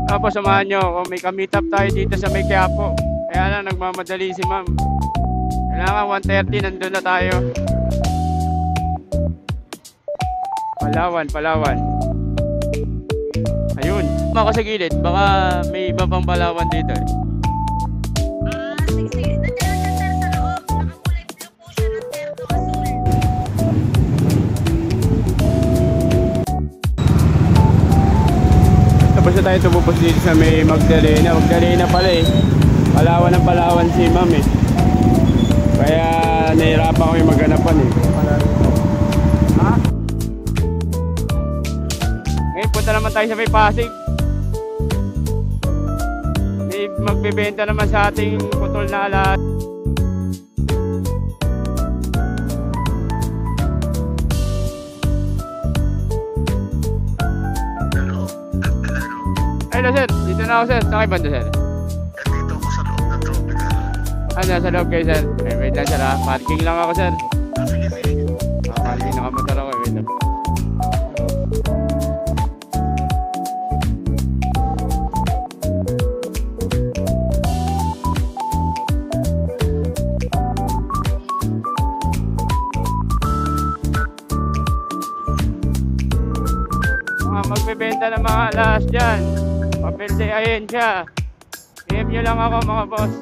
Tapos samahan nyo kung may ka-meet up tayo dito sa may Quiapo. Kaya lang nagmamadali si ma'am. Kailangan 1:30 nandun na tayo. Palawan, Palawan. Ayun. Ako sa gilid, baka may iba pang Palawan dito eh. Sige, sige. Nandiyan lang sir sa loob. Nakakulay blue po siya ng terno asul. Tapos na tayo tumupos dito sa may Magdalena. Magdalena pala eh. Palawan ng Palawan si ma'am eh. Kaya nahirapan ko yung maghanapan eh. Ha? Ngayon punta naman tayo sa may Pasig. May magbebenta naman sa ating putol na alas. Hello sir, dito na ako sir. Saan kayo banda sir? Dito ako sa loob ng tropical. Nasa loob kayo sir. Wait lang sir ha. Parking lang ako sir. Sige, sige. Parking nakamotor ako. Wait lang. Magbebenta ng mga alas dyan. Papel de ahensya. PM nyo lang ako mga boss.